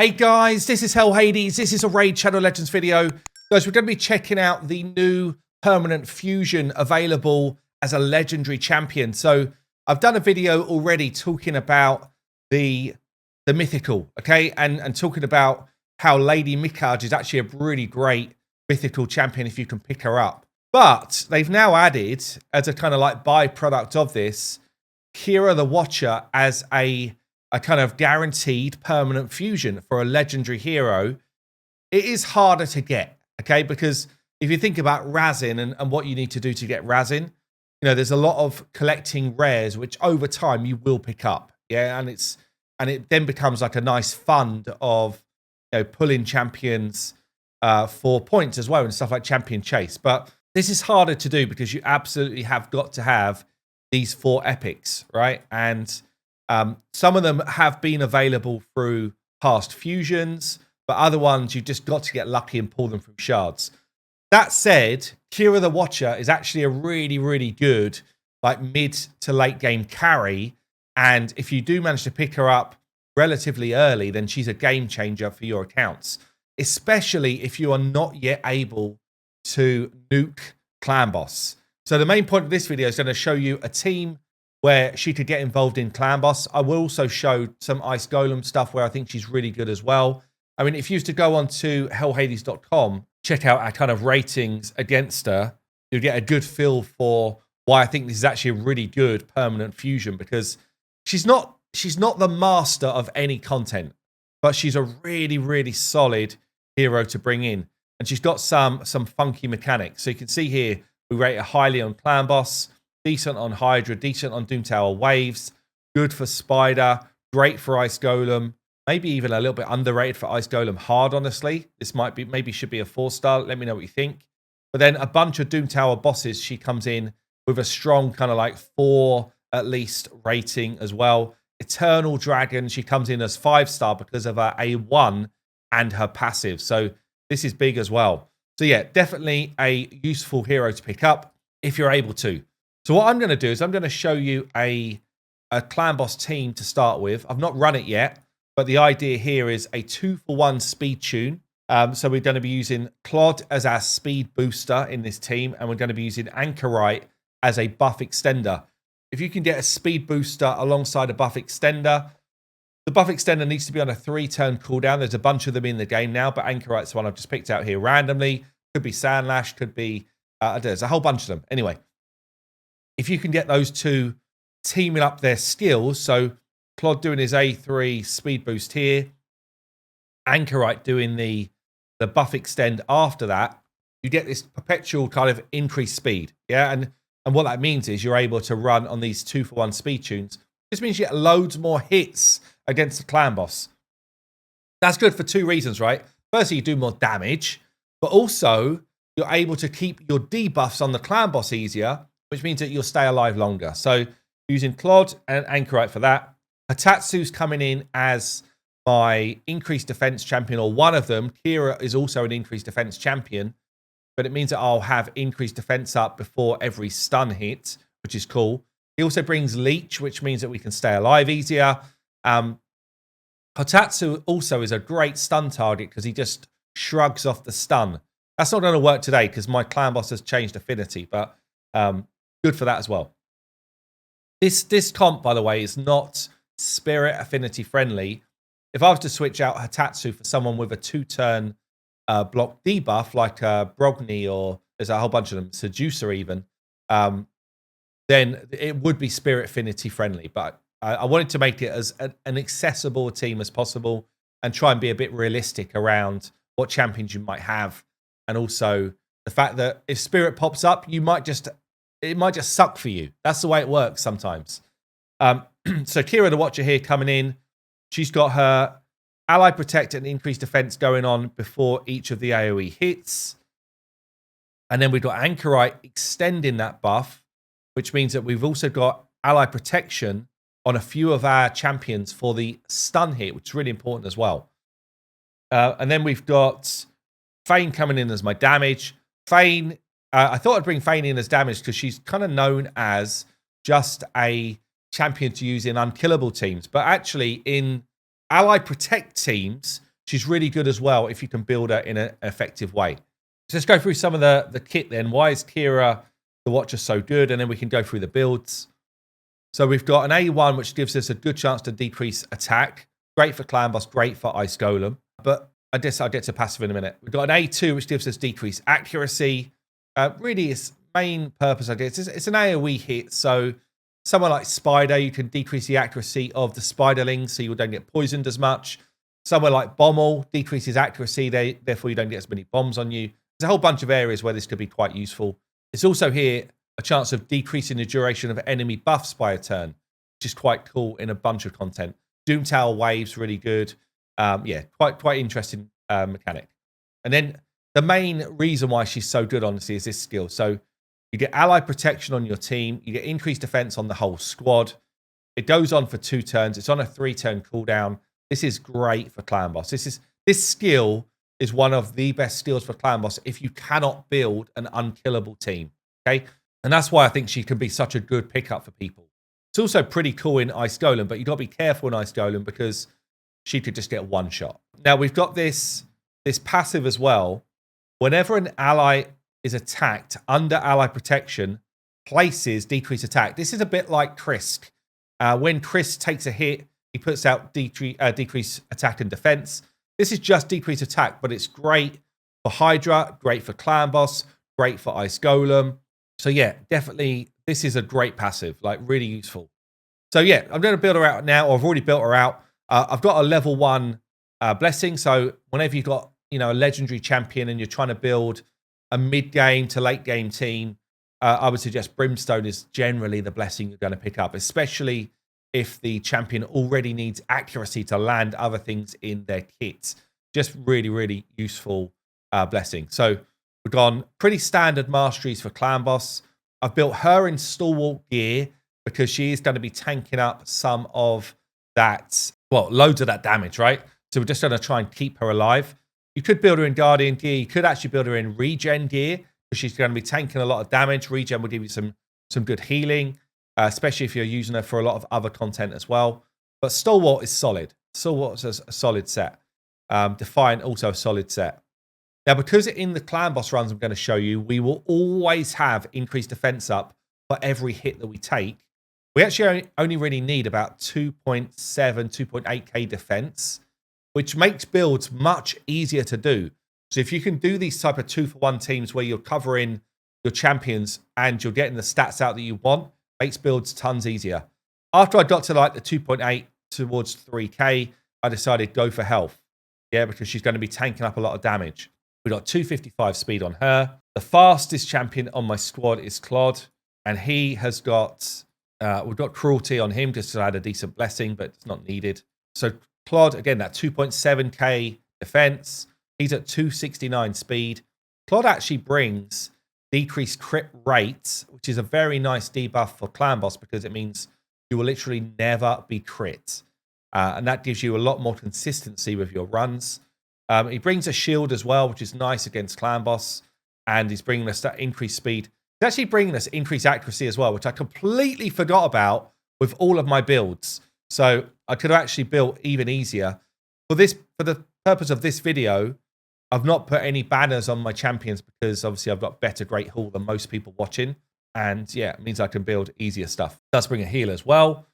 Hey guys, this is Hell Hades. This is a Raid Shadow Legends video. Guys, we're going to be checking out the new permanent fusion available as a legendary champion. So I've done a video already talking about the mythical, okay? And talking about how Lady Mikaj is actually a really great mythical champion if you can pick her up. But they've now added, as a kind of like byproduct of this, Keeyra the Watcher as a kind of guaranteed permanent fusion for a legendary hero. It is harder to get, okay? Because if you think about Razin and what you need to do to get Razin, you know, there's a lot of collecting rares, which over time you will pick up, yeah? And it then becomes like a nice fund of, you know, pulling champions for points as well and stuff like Champion Chase. But this is harder to do because you absolutely have got to have these 4 epics, right? And some of them have been available through past fusions, but other ones you just got to get lucky and pull them from shards. That said, Keeyra the Watcher is actually a really, really good like mid to late game carry. And if you do manage to pick her up relatively early, then she's a game changer for your accounts, especially if you are not yet able to nuke Clan Boss. So the main point of this video is going to show you a team where she could get involved in Clan Boss. I will also show some Ice Golem stuff where I think she's really good as well. I mean, if you used to go on to hellhades.com, check out our kind of ratings against her, you'll get a good feel for why I think this is actually a really good permanent fusion, because she's not the master of any content, but she's a really, really solid hero to bring in. And she's got some funky mechanics. So you can see here, we rate her highly on Clan Boss, decent on Hydra, decent on Doom Tower Waves, good for Spider, great for Ice Golem, maybe even a little bit underrated for Ice Golem Hard, honestly. This maybe should be a 4-star. Let me know what you think. But then a bunch of Doom Tower bosses, she comes in with a strong kind of like 4 at least rating as well. Eternal Dragon, she comes in as 5-star because of her A1 and her passive. So this is big as well. So yeah, definitely a useful hero to pick up if you're able to. So what I'm going to do is I'm going to show you a Clan Boss team to start with. I've not run it yet, but the idea here is a 2-for-1 speed tune. So we're going to be using Clod as our speed booster in this team, and we're going to be using Anchorite as a buff extender. If you can get a speed booster alongside a buff extender, the buff extender needs to be on a 3-turn cooldown. There's a bunch of them in the game now, but Anchorite's the one I've just picked out here randomly. Could be Sandlash, could be, there's a whole bunch of them. Anyway, if you can get those two teaming up their skills, so Clod doing his A3 speed boost here, Anchorite doing the buff extend after that, you get this perpetual kind of increased speed. Yeah, and what that means is you're able to run on these 2-for-1 speed tunes. This means you get loads more hits against the Clan Boss. That's good for 2 reasons, right? Firstly, you do more damage, but also you're able to keep your debuffs on the Clan Boss easier, which means that you'll stay alive longer. So using Clod and Anchorite for that. Hatatsu's coming in as my increased defense champion, or one of them. Keeyra is also an increased defense champion, but it means that I'll have increased defense up before every stun hit, which is cool. He also brings Leech, which means that we can stay alive easier. Hatatsu also is a great stun target because he just shrugs off the stun. That's not going to work today because my Clan Boss has changed affinity, but good for that as well. This comp, by the way, is not spirit affinity friendly. If I was to switch out Hatatsu for someone with a 2-turn block debuff, like Brogni, or there's a whole bunch of them, Seducer even, then it would be spirit affinity friendly. But I wanted to make it as an accessible team as possible and try and be a bit realistic around what champions you might have. And also the fact that if spirit pops up, it might just suck for you. That's the way it works sometimes. So Keeyra the Watcher here coming in. She's got her Ally Protect and increased defense going on before each of the AoE hits. And then we've got Anchorite extending that buff, which means that we've also got Ally Protection on a few of our champions for the stun hit, which is really important as well. And then we've got Fane coming in as my damage. Fane, I thought I'd bring Fane in as damage because she's kind of known as just a champion to use in unkillable teams. But actually, in Ally Protect teams, she's really good as well if you can build her in an effective way. So let's go through some of the kit then. Why is Keeyra the Watcher so good? And then we can go through the builds. So we've got an A1, which gives us a good chance to decrease attack. Great for Clan Boss, great for Ice Golem. But I guess I'll get to passive in a minute. We've got an A2, which gives us decreased accuracy. Really, its main purpose, I guess, it's an AoE hit. So someone like Spider, you can decrease the accuracy of the Spiderlings, so you don't get poisoned as much. Somewhere like Bommel decreases accuracy, therefore you don't get as many bombs on you. There's a whole bunch of areas where this could be quite useful. It's also here a chance of decreasing the duration of enemy buffs by a turn, which is quite cool in a bunch of content. Doom Tower Waves, really good. Yeah, quite interesting mechanic. And then the main reason why she's so good, honestly, is this skill. So you get ally protection on your team. You get increased defense on the whole squad. It goes on for 2 turns. It's on a 3-turn cooldown. This is great for Clan Boss. This skill is one of the best skills for Clan Boss if you cannot build an unkillable team. Okay, and that's why I think she can be such a good pickup for people. It's also pretty cool in Ice Golem, but you've got to be careful in Ice Golem because she could just get one shot. Now we've got this passive as well. Whenever an ally is attacked under ally protection, places decrease attack. This is a bit like Krisk. When Krisk takes a hit, he puts out decrease attack and defense. This is just decrease attack, but it's great for Hydra, great for Clan Boss, great for Ice Golem. So yeah, definitely this is a great passive, like really useful. So yeah, I'm going to build her out now, or I've already built her out. I've got a level 1 blessing. So whenever you've got, you know, a legendary champion and you're trying to build a mid-game to late-game team, I would suggest Brimstone is generally the blessing you're going to pick up, especially if the champion already needs accuracy to land other things in their kits. Just really, really useful blessing. So we've gone pretty standard masteries for Clan Boss. I've built her in Stalwart gear because she is going to be tanking up some of that, well, loads of that damage, right? So we're just going to try and keep her alive. You could build her in Guardian gear. You could actually build her in Regen gear because she's going to be tanking a lot of damage. Regen will give you some good healing, especially if you're using her for a lot of other content as well. But Stalwart is solid. Stalwart is a solid set. Defiant also a solid set. Now, because in the Clan Boss runs I'm going to show you, we will always have increased defense up for every hit that we take. We actually only really need about 2.7, 2.8k defense, which makes builds much easier to do. So if you can do these type of 2-for-1 teams where you're covering your champions and you're getting the stats out that you want, makes builds tons easier. After I got to like the 2.8 towards 3k, I decided go for health. Yeah, because she's going to be tanking up a lot of damage. We got 255 speed on her. The fastest champion on my squad is Claude, and he has got, we've got cruelty on him just to add a decent blessing, but it's not needed. So Claude, again, that 2.7k defense. He's at 269 speed. Claude actually brings decreased crit rates, which is a very nice debuff for Clan Boss because it means you will literally never be crit. And that gives you a lot more consistency with your runs. He brings a shield as well, which is nice against Clan Boss. And he's bringing us that increased speed. He's actually bringing us increased accuracy as well, which I completely forgot about with all of my builds. So I could have actually built even easier. For the purpose of this video, I've not put any banners on my champions because obviously I've got better Great Hall than most people watching. And yeah, it means I can build easier stuff. Does bring a heal as well.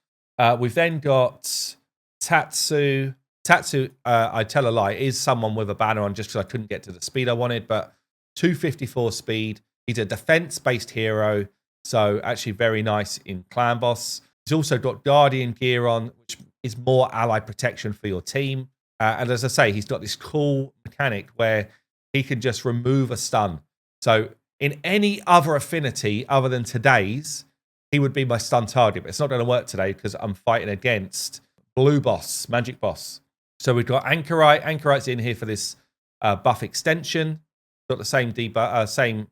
We've then got Tatsu. Tatsu, I tell a lie, is someone with a banner on just because I couldn't get to the speed I wanted, but 254 speed. He's a defense-based hero, so actually very nice in Clan Boss. He's also got Guardian gear on, which is more ally protection for your team. And as I say, he's got this cool mechanic where he can just remove a stun. So in any other affinity other than today's, he would be my stun target. But it's not going to work today because I'm fighting against Blue Boss, Magic Boss. So we've got Anchorite. Anchorite's in here for this buff extension. Got the same debuff,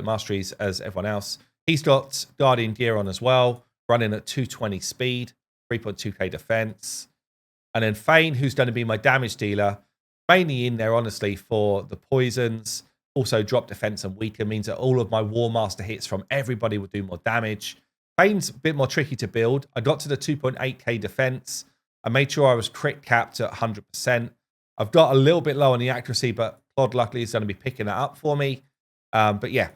masteries as everyone else. He's got Guardian gear on as well, running at 220 speed, 3.2k defense. And then Fane, who's going to be my damage dealer, mainly in there, honestly, for the poisons. Also, drop defense and weaken means that all of my War Master hits from everybody will do more damage. Fane's a bit more tricky to build. I got to the 2.8k defense. I made sure I was crit capped at 100%. I've got a little bit low on the accuracy, but Claude luckily is going to be picking that up for me. But yeah,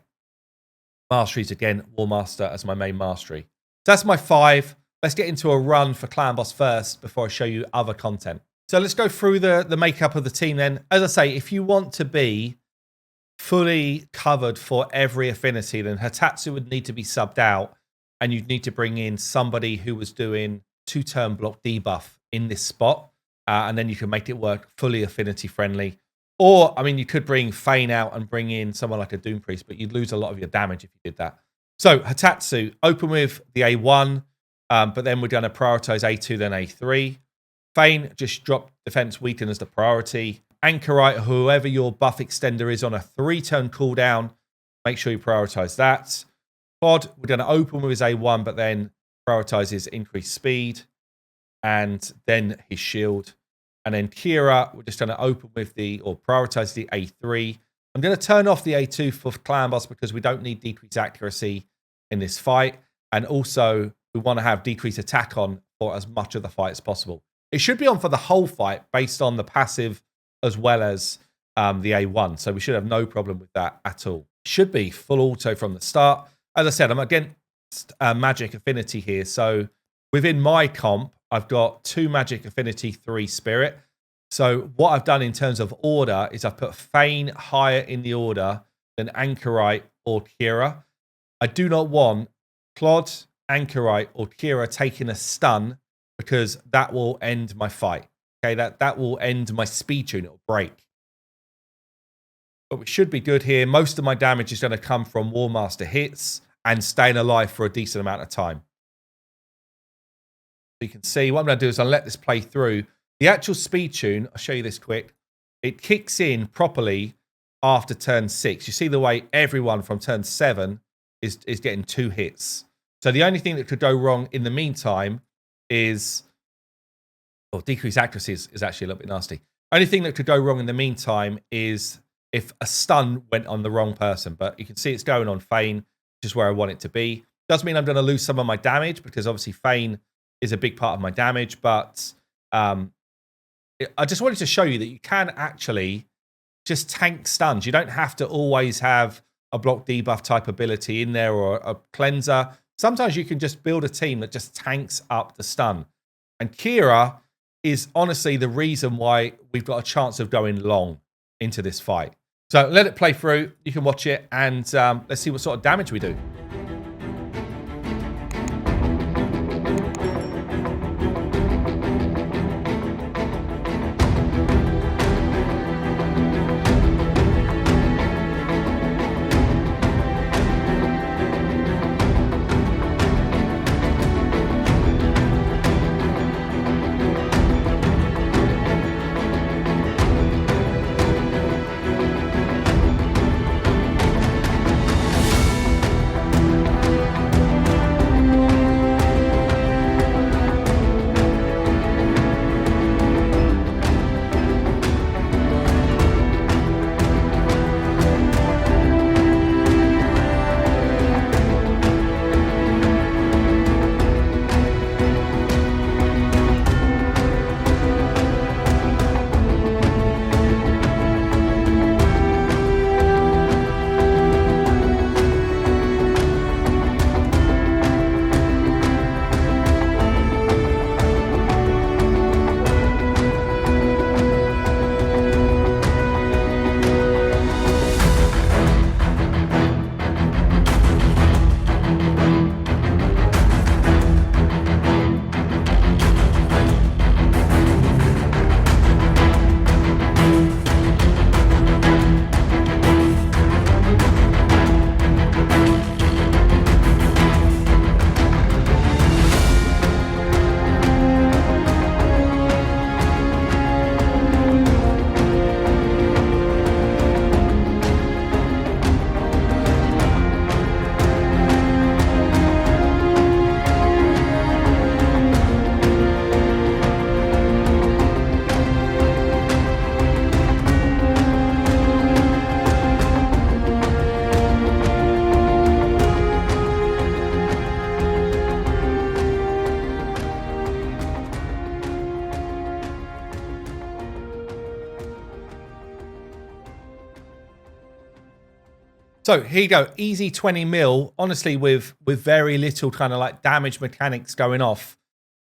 Masteries again, War Master as my main mastery. So that's my 5. Let's get into a run for Clan Boss first before I show you other content. So let's go through the makeup of the team then. As I say, if you want to be fully covered for every affinity, then Hatatsu would need to be subbed out, and you'd need to bring in somebody who was doing 2-turn block debuff in this spot, and then you can make it work fully affinity friendly. Or, I mean, you could bring Fane out and bring in someone like a Doom Priest, but you'd lose a lot of your damage if you did that. So Hatatsu, open with the A1, but then we're going to prioritize A2, then A3. Fane, just drop defense weaken as the priority. Anchorite, whoever your buff extender is on a 3-turn cooldown, make sure you prioritize that. Claude, we're going to open with his A1, but then prioritize his increased speed and then his shield. And then Keeyra, we're just going to open with or prioritize the A3. I'm going to turn off the A2 for Clan Boss because we don't need decreased accuracy in this fight. And also, we want to have decreased attack on for as much of the fight as possible. It should be on for the whole fight based on the passive as well as the A1. So we should have no problem with that at all. It should be full auto from the start. As I said, I'm against Magic Affinity here. So within my comp, I've got 2 Magic Affinity, 3 Spirit. So what I've done in terms of order is I've put Fane higher in the order than Anchorite or Keeyra. I do not want Claude, Anchorite, or Keeyra taking a stun because that will end my fight. Okay, that will end my speed tune. It'll break. But we should be good here. Most of my damage is going to come from War Master hits and staying alive for a decent amount of time. So you can see what I'm going to do is I'll let this play through. The actual speed tune, I'll show you this quick. It kicks in properly after turn 6. You see the way everyone from turn 7 is getting 2 hits. So the only thing that could go wrong in the meantime is, decreased accuracy is actually a little bit nasty. Only thing that could go wrong in the meantime is if a stun went on the wrong person. But you can see it's going on Fane, which is where I want it to be. Does mean I'm going to lose some of my damage because obviously Fane is a big part of my damage. But I just wanted to show you that you can actually just tank stuns. You don't have to always have a block debuff type ability in there or a cleanser. Sometimes you can just build a team that just tanks up the stun. And Keeyra is honestly the reason why we've got a chance of going long into this fight. So let it play through. You can watch it and let's see what sort of damage we do. So here you go, easy 20 mil, honestly, with very little kind of like damage mechanics going off.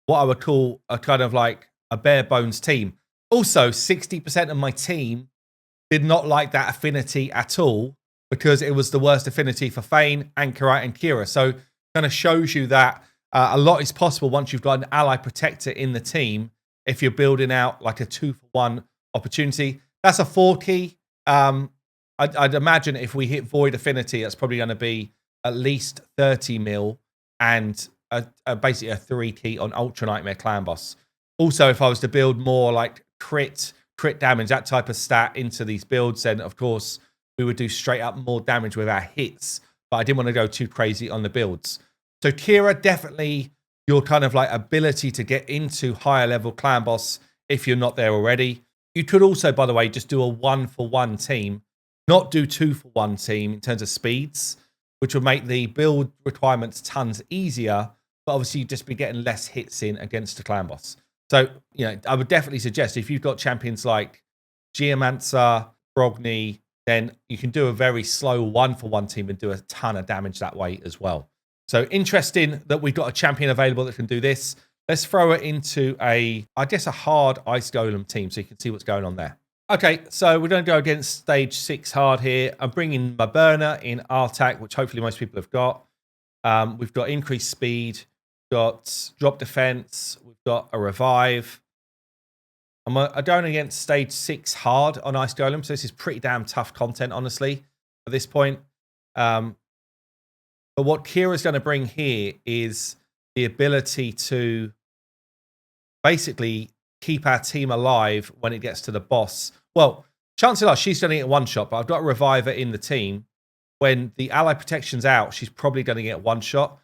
What I would call a kind of like a bare bones team. Also, 60% of my team did not like that affinity at all because it was the worst affinity for Fane, Anchorite, and Keeyra. So kind of shows you that a lot is possible once you've got an ally protector in the team if you're building out like a 2-for-1 opportunity. That's a 4 key. I'd imagine if we hit Void Affinity, that's probably going to be at least 30 mil and basically a 3 key on Ultra Nightmare Clan Boss. Also, if I was to build more like crit damage, that type of stat into these builds, then of course we would do straight up more damage with our hits. But I didn't want to go too crazy on the builds. So Keeyra, definitely your kind of like ability to get into higher level Clan Boss if you're not there already. You could also, by the way, just do a 1-for-1 team. Not do 2-for-1 team in terms of speeds, which would make the build requirements tons easier, but obviously you'd just be getting less hits in against the Clan Boss. So, you know, I would definitely suggest if you've got champions like Geomancer, Brogni, then you can do a very slow 1-for-1 team and do a ton of damage that way as well. So interesting that we've got a champion available that can do this. Let's throw it into I guess a hard Ice Golem team so you can see what's going on there. Okay, so we're going to go against stage 6 hard here. I'm bringing my burner in Artak, which hopefully most people have got. We've got increased speed, we've got drop defense, we've got a revive. I'm going against stage 6 hard on Ice Golem, so this is pretty damn tough content, honestly, at this point. But what Keeyra's going to bring here is the ability to basically keep our team alive when it gets to the boss. Well, chances are she's going to get one shot, but I've got a reviver in the team. When the ally protection's out, she's probably going to get one shot.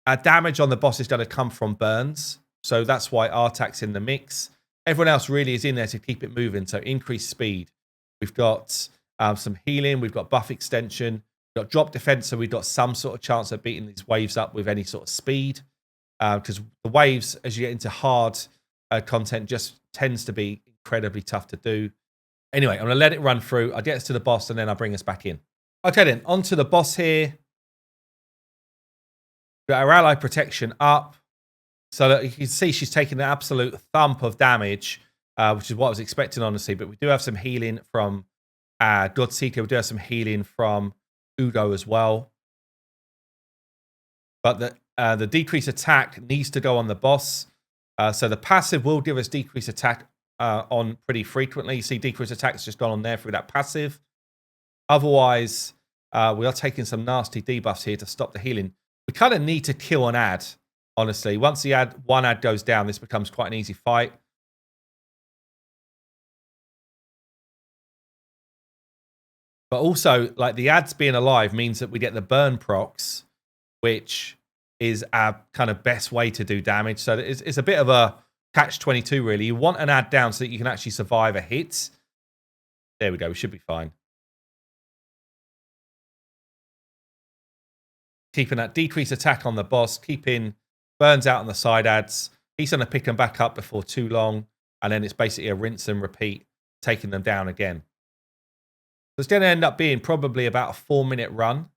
Our damage on the boss is going to come from burns, so that's why Artak's in the mix. Everyone else really is in there to keep it moving, so increased speed. We've got some healing, we've got buff extension, we've got drop defense, so we've got some sort of chance of beating these waves up with any sort of speed. Because the waves, as you get into hard content, just tends to be incredibly tough to do. Anyway, I'm going to let it run through. I'll get us to the boss and then I'll bring us back in. Okay then, on to the boss here. Got our ally protection up. So that you can see she's taking an absolute thump of damage, which is what I was expecting, honestly. But we do have some healing from Godseeker. We do have some healing from Udo as well. But the decreased attack needs to go on the boss. So the passive will give us decreased attack on pretty frequently. You see decreased attack's just gone on there through that passive. Otherwise, we are taking some nasty debuffs here to stop the healing. We kind of need to kill an ad, honestly. Once the one ad goes down, this becomes quite an easy fight. But also, like, the ads being alive means that we get the burn procs, which is our kind of best way to do damage. So it's a bit of a catch-22, really. You want an ad down so that you can actually survive a hit. There we go. We should be fine. Keeping that decreased attack on the boss, keeping burns out on the side ads. He's going to pick them back up before too long, and then it's basically a rinse and repeat, taking them down again. So it's going to end up being probably about a 4-minute run,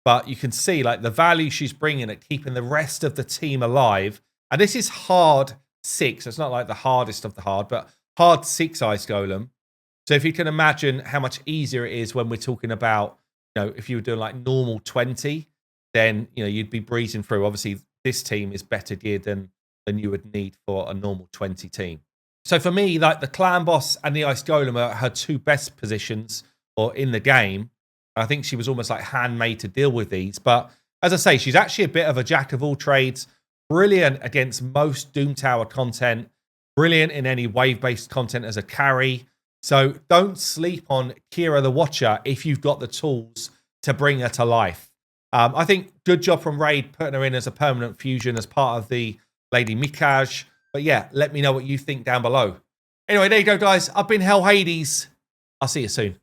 but you can see like the value she's bringing at keeping the rest of the team alive. And this is hard 6. It's not like the hardest of the hard, but hard 6 Ice Golem. So if you can imagine how much easier it is when we're talking about, you know, if you were doing like normal 20, then, you know, you'd be breezing through. Obviously, this team is better geared than you would need for a normal 20 team. So for me, like the Clan Boss and the Ice Golem are her 2 best positions or in the game. I think she was almost like handmade to deal with these. But as I say, she's actually a bit of a jack of all trades. Brilliant against most Doom Tower content. Brilliant in any wave-based content as a carry. So don't sleep on Keeyra the Watcher if you've got the tools to bring her to life. I think good job from Raid putting her in as a permanent fusion as part of the Lady Mikaj. But yeah, let me know what you think down below. Anyway, there you go, guys. I've been Hell Hades. I'll see you soon.